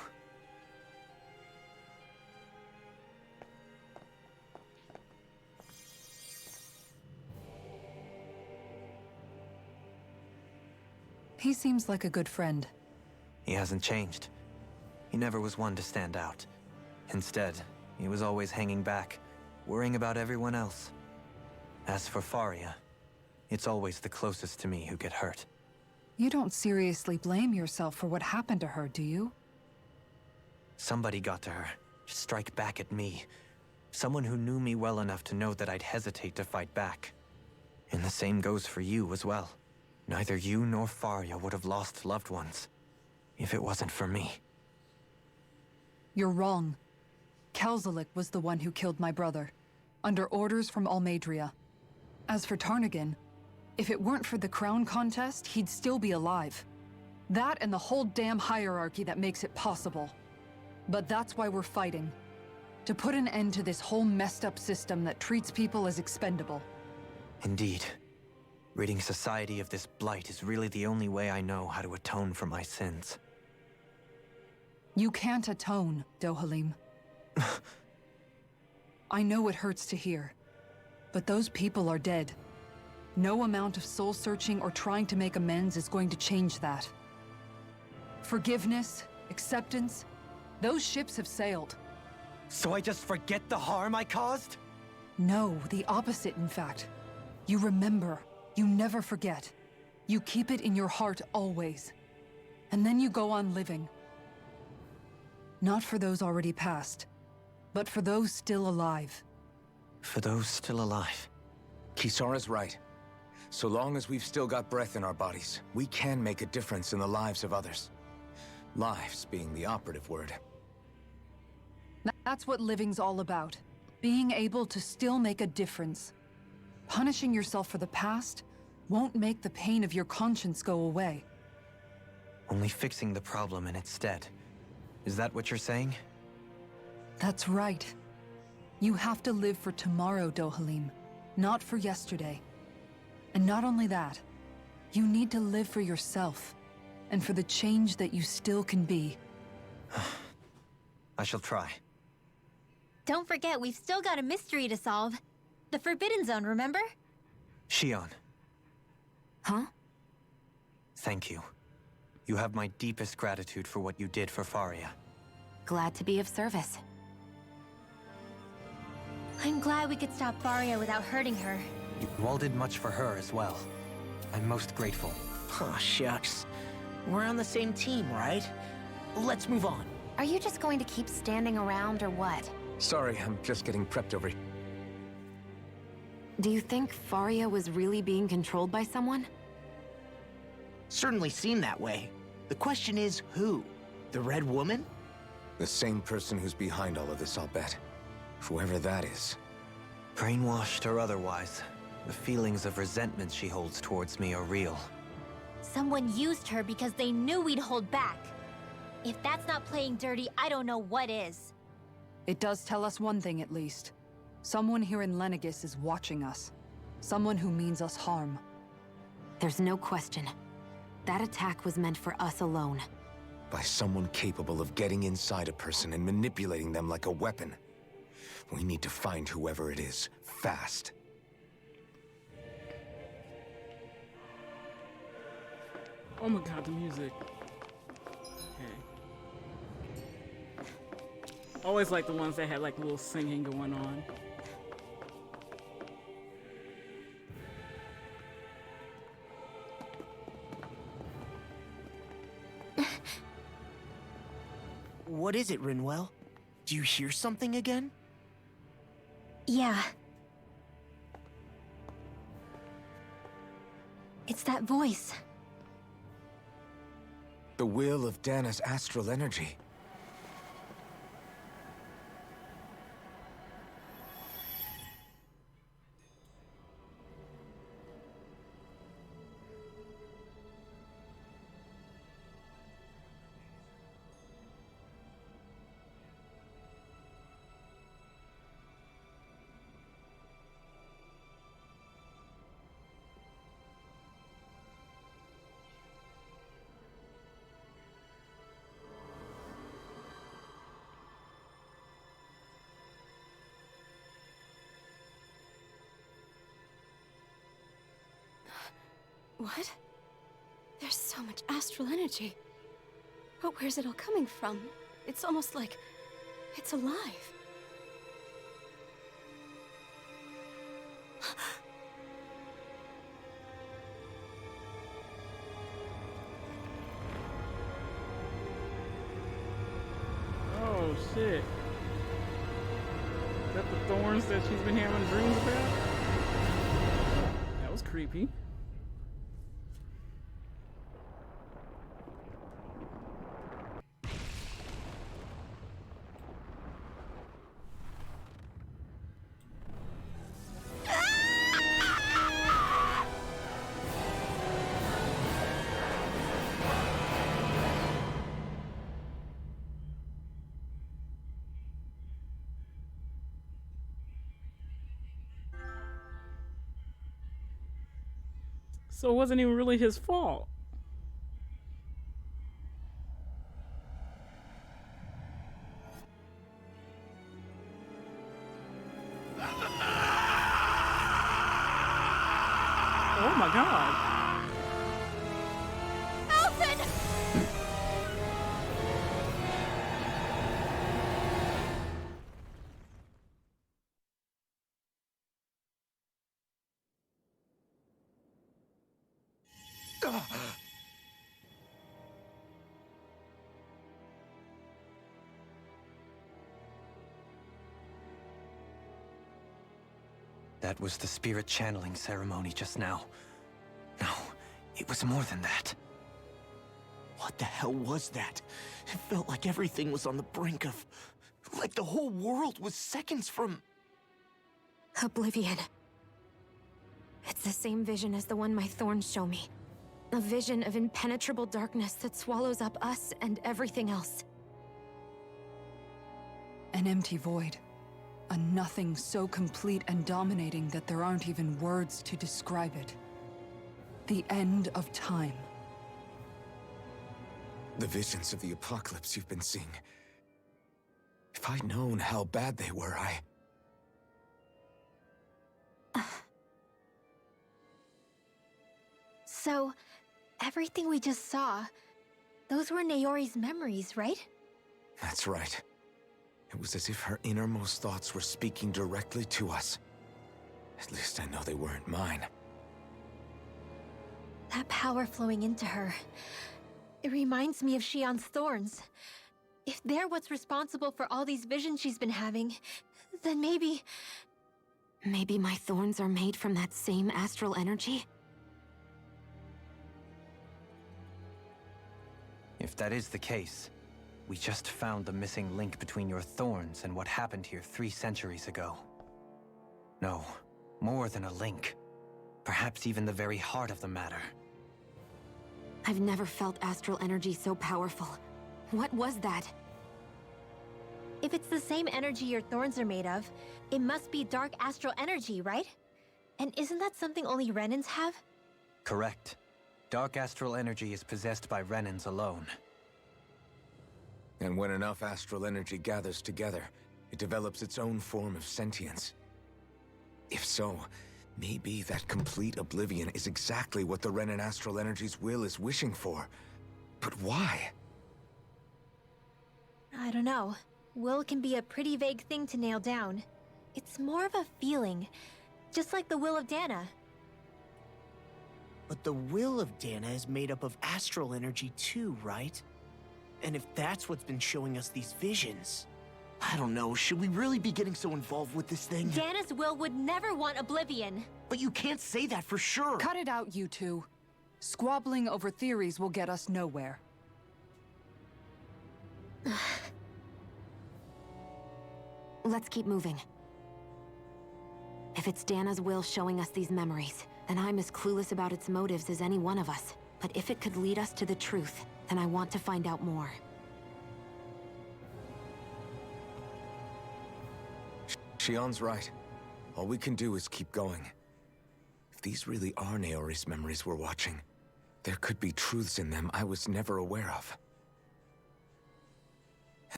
[SPEAKER 7] He seems like a good friend.
[SPEAKER 9] He hasn't changed. He never was one to stand out. Instead, he was always hanging back, worrying about everyone else. As for Faria, it's always the closest to me who get hurt.
[SPEAKER 7] You don't seriously blame yourself for what happened to her, do you?
[SPEAKER 9] Somebody got to her, to strike back at me. Someone who knew me well enough to know that I'd hesitate to fight back. And the same goes for you as well. Neither you nor Faria would have lost loved ones, if it wasn't for me.
[SPEAKER 7] You're wrong. Kelzelik was the one who killed my brother, under orders from Almeidria. As for Tarnagin, if it weren't for the crown contest, he'd still be alive. That and the whole damn hierarchy that makes it possible. But that's why we're fighting. To put an end to this whole messed up system that treats people as expendable.
[SPEAKER 9] Indeed. Ridding society of this blight is really the only way I know how to atone for my sins.
[SPEAKER 7] You can't atone, Dohalim. I know it hurts to hear, but those people are dead. No amount of soul-searching or trying to make amends is going to change that. Forgiveness, acceptance, those ships have sailed.
[SPEAKER 9] So I just forget the harm I caused?
[SPEAKER 7] No, the opposite, in fact. You remember. You never forget. You keep it in your heart always. And then you go on living. Not for those already passed, but for those still alive.
[SPEAKER 9] For those still alive.
[SPEAKER 3] Kisara's right. So long as we've still got breath in our bodies, we can make a difference in the lives of others. Lives being the operative word.
[SPEAKER 7] That's what living's all about. Being able to still make a difference. Punishing yourself for the past won't make the pain of your conscience go away.
[SPEAKER 9] Only fixing the problem in its stead. Is that what you're saying?
[SPEAKER 7] That's right. You have to live for tomorrow, Dohalim, not for yesterday. And not only that, you need to live for yourself, and for the change that you still can be.
[SPEAKER 9] I shall try.
[SPEAKER 6] Don't forget, we've still got a mystery to solve. The Forbidden Zone, remember?
[SPEAKER 9] Shionne.
[SPEAKER 8] Huh?
[SPEAKER 9] Thank you. You have my deepest gratitude for what you did for Faria.
[SPEAKER 8] Glad to be of service.
[SPEAKER 6] I'm glad we could stop Faria without hurting her.
[SPEAKER 9] You all did much for her as well. I'm most grateful.
[SPEAKER 10] Oh, shucks. We're on the same team, right? Let's move on.
[SPEAKER 8] Are you just going to keep standing around or what?
[SPEAKER 3] Sorry, I'm just getting prepped over.
[SPEAKER 8] Do you think Faria was really being controlled by someone?
[SPEAKER 10] Certainly seemed that way. The question is, who? The Red Woman?
[SPEAKER 3] The same person who's behind all of this, I'll bet. Whoever that is.
[SPEAKER 9] Brainwashed or otherwise, the feelings of resentment she holds towards me are real.
[SPEAKER 6] Someone used her because they knew we'd hold back. If that's not playing dirty, I don't know what is.
[SPEAKER 7] It does tell us one thing at least. Someone here in Lenegis is watching us. Someone who means us harm.
[SPEAKER 8] There's no question. That attack was meant for us alone.
[SPEAKER 3] By someone capable of getting inside a person and manipulating them like a weapon. We need to find whoever it is, fast.
[SPEAKER 4] Oh my god, the music. Okay. Always like the ones that had like a little singing going on.
[SPEAKER 10] What is it, Rinwell? Do you hear something again?
[SPEAKER 6] Yeah. It's that voice.
[SPEAKER 3] The will of Dahna's astral energy.
[SPEAKER 2] What? There's so much astral energy. But where's it all coming from? It's almost like it's alive.
[SPEAKER 4] Oh shit. Is that the thorns that she's been having dreams about? That was creepy. So it wasn't even really his fault. Oh my god.
[SPEAKER 6] Alphen!
[SPEAKER 9] That was the spirit channeling ceremony just now. No, it was more than that.
[SPEAKER 10] What the hell was that? It felt like everything was on the brink of... like the whole world was seconds from...
[SPEAKER 2] Oblivion. It's the same vision as the one my thorns show me. A vision of impenetrable darkness that swallows up us and everything else.
[SPEAKER 7] An empty void. A nothing so complete and dominating that there aren't even words to describe it. The end of time.
[SPEAKER 3] The visions of the apocalypse you've been seeing. If I'd known how bad they were,
[SPEAKER 6] So, everything we just saw, those were Naori's memories, right?
[SPEAKER 3] That's right. It was as if her innermost thoughts were speaking directly to us. At least I know they weren't mine.
[SPEAKER 6] That power flowing into her. It reminds me of Shionne's thorns. If they're what's responsible for all these visions she's been having, then maybe...
[SPEAKER 2] Maybe my thorns are made from that same astral energy?
[SPEAKER 9] If that is the case, we just found the missing link between your thorns and what happened here 3 centuries ago. No, more than a link. Perhaps even the very heart of the matter.
[SPEAKER 2] I've never felt astral energy so powerful. What was that?
[SPEAKER 6] If it's the same energy your thorns are made of, it must be dark astral energy, right? And isn't that something only Renans have?
[SPEAKER 9] Correct. Dark astral energy is possessed by Renans alone.
[SPEAKER 3] And when enough astral energy gathers together, it develops its own form of sentience. If so, maybe that complete oblivion is exactly what the Renan astral energy's will is wishing for. But why?
[SPEAKER 6] I don't know. Will can be a pretty vague thing to nail down. It's more of a feeling, just like the will of Dahna.
[SPEAKER 10] But the will of Dahna is made up of astral energy too, right? And if that's what's been showing us these visions... I don't know, should we really be getting so involved with this thing?
[SPEAKER 6] Dahna's will would never want oblivion.
[SPEAKER 10] But you can't say that for sure!
[SPEAKER 7] Cut it out, you two. Squabbling over theories will get us nowhere.
[SPEAKER 2] Let's keep moving. If it's Dahna's will showing us these memories, then I'm as clueless about its motives as any one of us. But if it could lead us to the truth, then I want to find out more.
[SPEAKER 3] Shionne's right. All we can do is keep going. If these really are Naori's memories we're watching, there could be truths in them I was never aware of.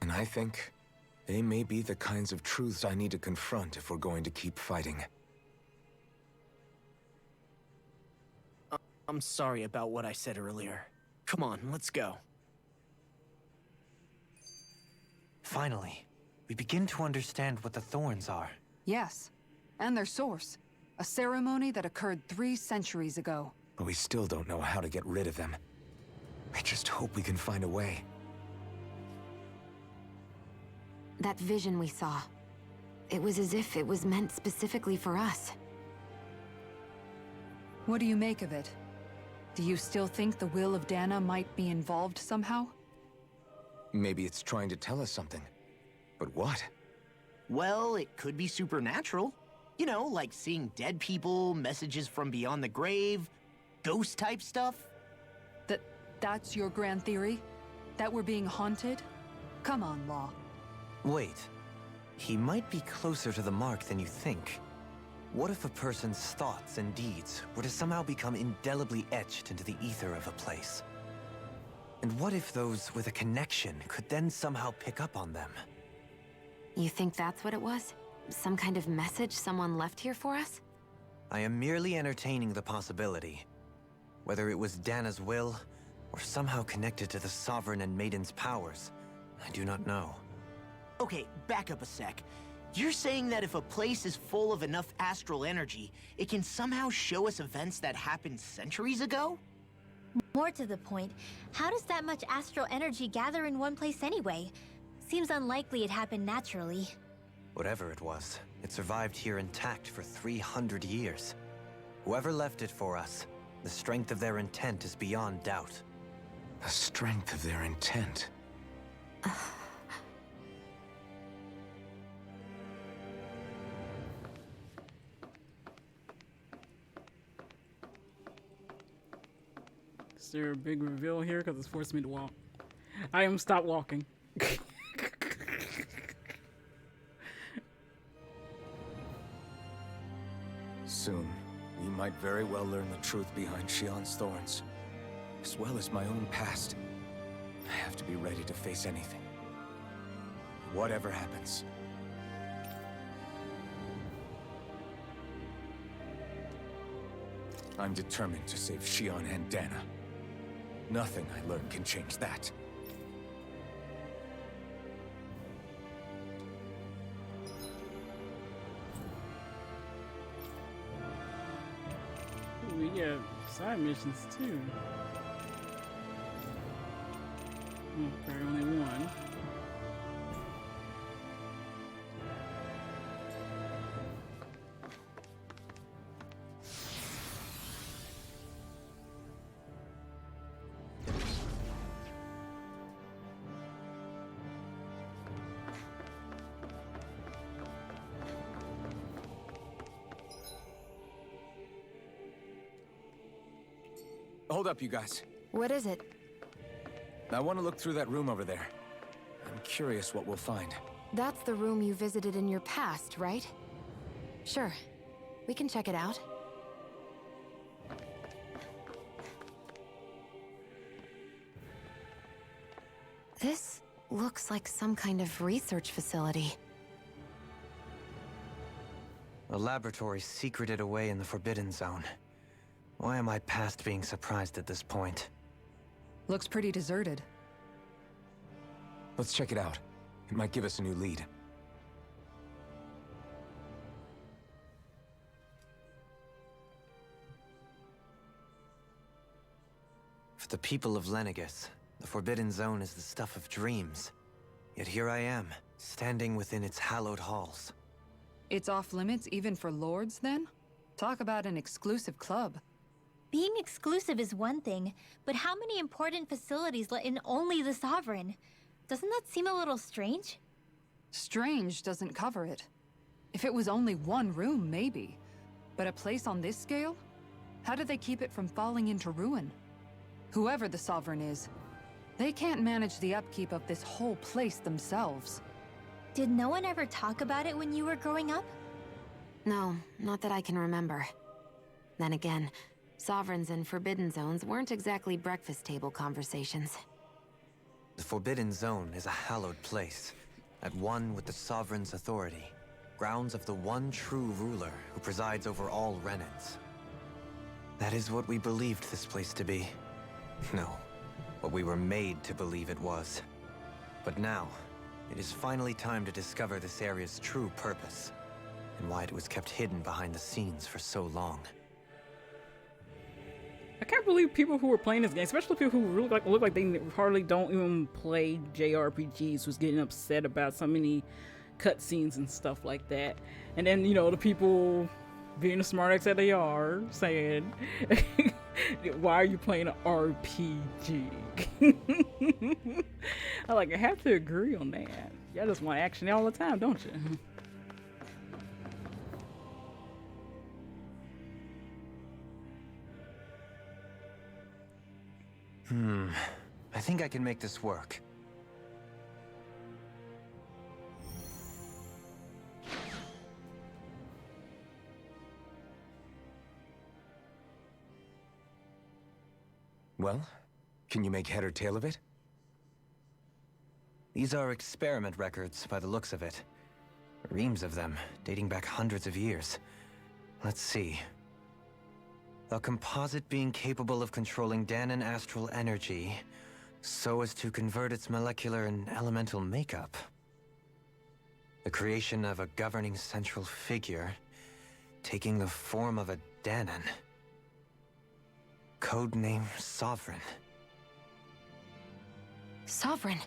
[SPEAKER 3] And I think they may be the kinds of truths I need to confront if we're going to keep fighting.
[SPEAKER 10] I'm sorry about what I said earlier. Come on, let's go.
[SPEAKER 9] Finally, we begin to understand what the thorns are.
[SPEAKER 7] Yes, and their source. A ceremony that occurred 3 centuries ago.
[SPEAKER 3] But we still don't know how to get rid of them. I just hope we can find a way.
[SPEAKER 8] That vision we saw. It was as if it was meant specifically for us.
[SPEAKER 7] What do you make of it? Do you still think the will of Dahna might be involved somehow?
[SPEAKER 3] Maybe it's trying to tell us something. But what?
[SPEAKER 10] Well, it could be supernatural. You know, like seeing dead people, messages from beyond the grave, ghost-type stuff.
[SPEAKER 7] That's your grand theory? That we're being haunted? Come on, Law.
[SPEAKER 9] Wait. He might be closer to the mark than you think. What if a person's thoughts and deeds were to somehow become indelibly etched into the ether of a place? And what if those with a connection could then somehow pick up on them?
[SPEAKER 8] You think that's what it was? Some kind of message someone left here for us?
[SPEAKER 9] I am merely entertaining the possibility. Whether it was Dahna's will, or somehow connected to the Sovereign and Maiden's powers, I do not know.
[SPEAKER 10] Okay, back up a sec. You're saying that if a place is full of enough astral energy, it can somehow show us events that happened centuries ago?
[SPEAKER 6] More to the point, how does that much astral energy gather in one place anyway? Seems unlikely it happened naturally.
[SPEAKER 9] Whatever it was, it survived here intact for 300 years. Whoever left it for us, the strength of their intent is beyond doubt.
[SPEAKER 3] The strength of their intent.
[SPEAKER 4] Is there a big reveal here? Because it's forced me to walk. I am stop walking.
[SPEAKER 3] Soon, we might very well learn the truth behind Shionne's thorns, as well as my own past. I have to be ready to face anything. Whatever happens. I'm determined to save Shionne and Dahna. Nothing I learn can change that.
[SPEAKER 4] Ooh, we got side missions too. Oh, probably only one.
[SPEAKER 3] Hold up, you guys.
[SPEAKER 8] What is it?
[SPEAKER 3] I want to look through that room over there. I'm curious what we'll find.
[SPEAKER 8] That's the room you visited in your past, right? Sure. We can check it out. This looks like some kind of research facility.
[SPEAKER 9] A laboratory secreted away in the Forbidden Zone. Why am I past being surprised at this point?
[SPEAKER 7] Looks pretty deserted.
[SPEAKER 3] Let's check it out. It might give us a new lead.
[SPEAKER 9] For the people of Lenegus, the Forbidden Zone is the stuff of dreams. Yet here I am, standing within its hallowed halls.
[SPEAKER 7] It's off limits even for lords, then? Talk about an exclusive club.
[SPEAKER 6] Being exclusive is one thing, but how many important facilities let in only the Sovereign? Doesn't that seem a little strange?
[SPEAKER 7] Strange doesn't cover it. If it was only one room, maybe. But a place on this scale? How did they keep it from falling into ruin? Whoever the Sovereign is, they can't manage the upkeep of this whole place themselves.
[SPEAKER 6] Did no one ever talk about it when you were growing up?
[SPEAKER 8] No, not that I can remember. Then again, Sovereigns and Forbidden Zones weren't exactly breakfast table conversations.
[SPEAKER 9] The Forbidden Zone is a hallowed place, at one with the Sovereign's authority, grounds of the one true ruler who presides over all Renans. That is what we believed this place to be. No, what we were made to believe it was. But now, it is finally time to discover this area's true purpose, and why it was kept hidden behind the scenes for so long.
[SPEAKER 4] I can't believe people who were playing this game, especially people who really look like they hardly don't even play JRPGs, was getting upset about so many cutscenes and stuff like that. And then, you know, the people being the smart ass that they are, saying, why are you playing an RPG? I have to agree on that. Y'all just want action all the time, don't you?
[SPEAKER 9] I think I can make this work.
[SPEAKER 3] Well, can you make head or tail of it?
[SPEAKER 9] These are experiment records by the looks of it. Reams of them, dating back hundreds of years. Let's see. A composite being capable of controlling Dahnan astral energy so as to convert its molecular and elemental makeup. The creation of a governing central figure taking the form of a Dahnan. Codename Sovereign.
[SPEAKER 8] Sovereign.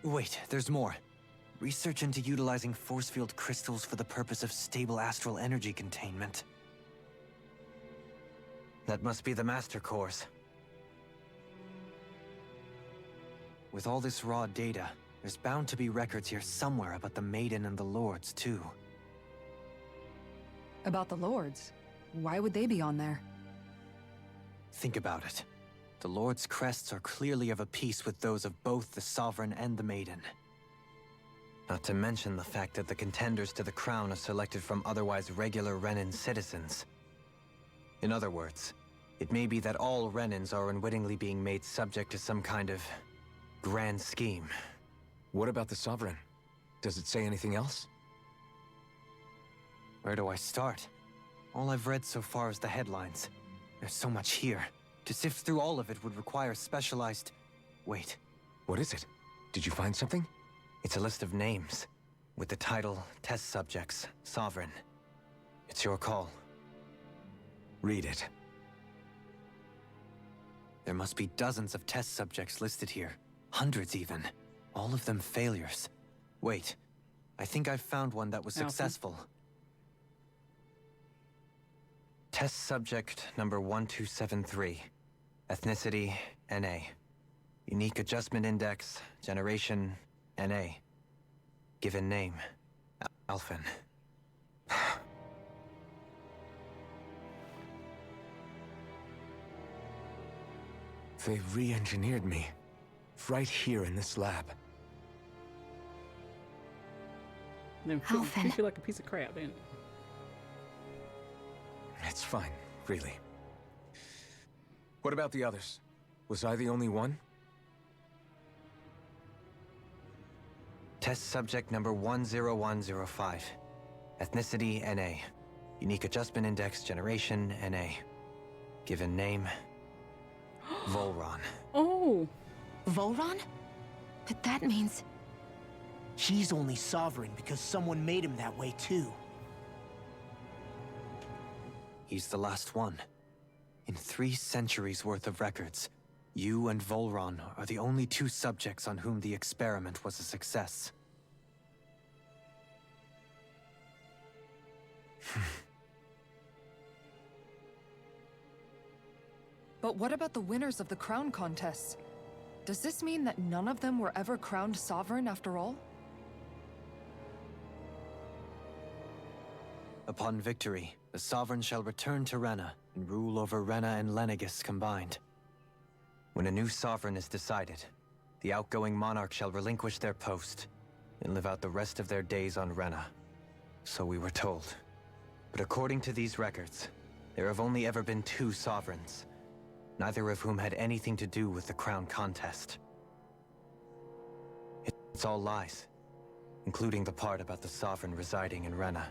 [SPEAKER 9] Wait, there's more. Research into utilizing force field crystals for the purpose of stable astral energy containment. That must be the Master Course. With all this raw data, there's bound to be records here somewhere about the Maiden and the Lords, too.
[SPEAKER 7] About the Lords? Why would they be on there?
[SPEAKER 9] Think about it. The Lord's crests are clearly of a piece with those of both the Sovereign and the Maiden. Not to mention the fact that the contenders to the crown are selected from otherwise regular Renan citizens. In other words, it may be that all Renans are unwittingly being made subject to some kind of grand scheme.
[SPEAKER 3] What about the Sovereign? Does it say anything else?
[SPEAKER 9] Where do I start? All I've read so far is the headlines. There's so much here. To sift through all of it would require specialized... Wait.
[SPEAKER 3] What is it? Did you find something?
[SPEAKER 9] It's a list of names, with the title, Test Subjects, Sovereign. It's your call.
[SPEAKER 3] Read it.
[SPEAKER 9] There must be dozens of test subjects listed here. Hundreds even. All of them failures. Wait, I think I've found one that was successful. Test subject number 1273. Ethnicity, NA. Unique adjustment index, generation, NA. Given name, Alphen.
[SPEAKER 3] They re-engineered me. Right here in this lab.
[SPEAKER 4] Then you feel like a piece of crap, didn't it?
[SPEAKER 3] It's fine, really. What about the others? Was I the only one?
[SPEAKER 9] Test subject number 10105. Ethnicity, NA. Unique adjustment index, generation, NA. Given name, Volron.
[SPEAKER 8] Oh! Volron? But that means...
[SPEAKER 10] He's only sovereign because someone made him that way too.
[SPEAKER 9] He's the last one. In 3 centuries worth of records, you and Volron are the only 2 subjects on whom the experiment was a success.
[SPEAKER 7] But what about the winners of the crown contests? Does this mean that none of them were ever crowned sovereign after all?
[SPEAKER 9] Upon victory, the Sovereign shall return to Rena and rule over Rena and Lenegis combined. When a new Sovereign is decided, the outgoing monarch shall relinquish their post and live out the rest of their days on Rena. So we were told. But according to these records, there have only ever been 2 Sovereigns, neither of whom had anything to do with the crown contest. It's all lies, including the part about the Sovereign residing in Rena.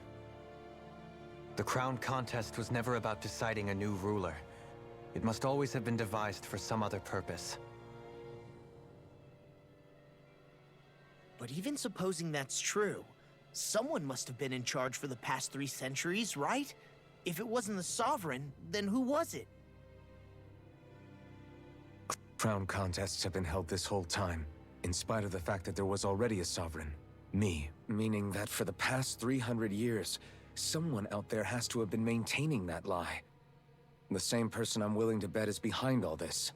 [SPEAKER 9] The crown contest was never about deciding a new ruler. It must always have been devised for some other purpose.
[SPEAKER 10] But even supposing that's true, someone must have been in charge for the past 3 centuries, right? If it wasn't the Sovereign, then who was it?
[SPEAKER 3] Crown contests have been held this whole time, in spite of the fact that there was already a Sovereign. Me, meaning that for the past 300 years, someone out there has to have been maintaining that lie. The same person I'm willing to bet is behind all this.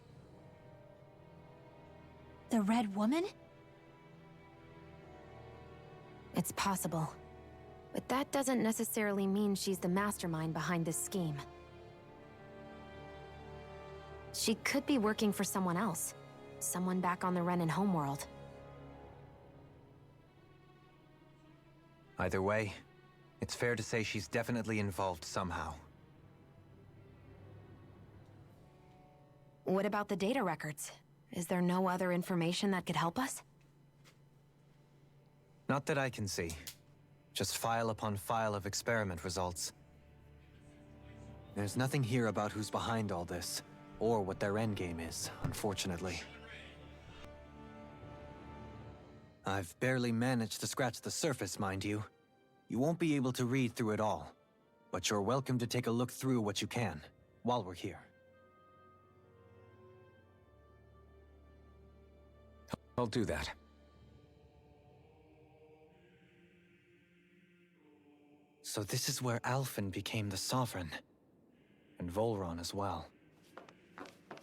[SPEAKER 6] The Red Woman?
[SPEAKER 8] It's possible. But that doesn't necessarily mean she's the mastermind behind this scheme. She could be working for someone else. Someone back on the Renan homeworld.
[SPEAKER 9] Either way, it's fair to say she's definitely involved somehow.
[SPEAKER 8] What about the data records? Is there no other information that could help us?
[SPEAKER 9] Not that I can see. Just file upon file of experiment results. There's nothing here about who's behind all this, or what their endgame is, unfortunately. I've barely managed to scratch the surface, mind you. You won't be able to read through it all, but you're welcome to take a look through what you can, while we're here.
[SPEAKER 3] I'll do that.
[SPEAKER 9] So this is where Alphen became the Sovereign, and Volron as well.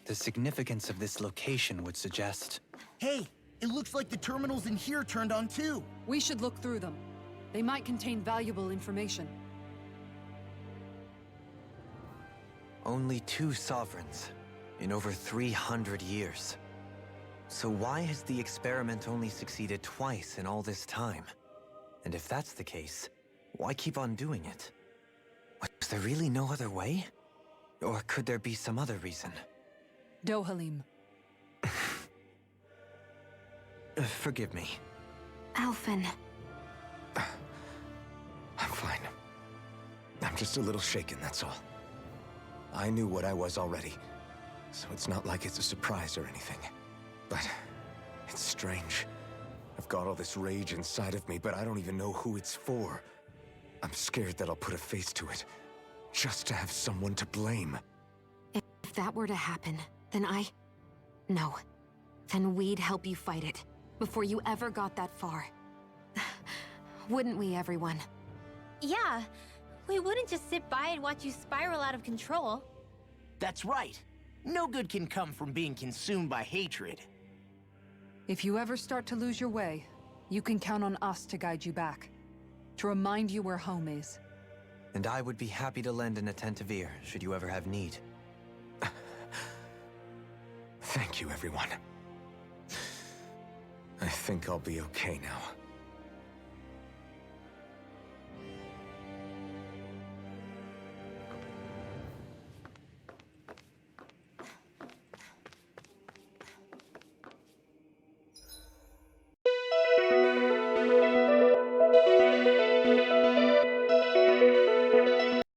[SPEAKER 9] The significance of this location would suggest...
[SPEAKER 10] Hey, it looks like the terminals in here turned on too.
[SPEAKER 7] We should look through them. They might contain valuable information.
[SPEAKER 9] Only 2 sovereigns in over 300 years. So why has the experiment only succeeded twice in all this time? And if that's the case, why keep on doing it? Was there really no other way? Or could there be some other reason?
[SPEAKER 7] Dohalim.
[SPEAKER 9] Forgive me.
[SPEAKER 8] Alphen.
[SPEAKER 3] I'm fine. I'm just a little shaken, that's all. I knew what I was already, so it's not like it's a surprise or anything. But it's strange. I've got all this rage inside of me, but I don't even know who it's for. I'm scared that I'll put a face to it, just to have someone to blame.
[SPEAKER 8] If that were to happen, then No. Then we'd help you fight it, before you ever got that far. Wouldn't we, everyone?
[SPEAKER 6] Yeah, we wouldn't just sit by and watch you spiral out of control.
[SPEAKER 10] That's right. No good can come from being consumed by hatred.
[SPEAKER 7] If you ever start to lose your way, you can count on us to guide you back. To remind you where home is.
[SPEAKER 9] And I would be happy to lend an attentive ear, should you ever have need.
[SPEAKER 3] Thank you, everyone. I think I'll be okay now.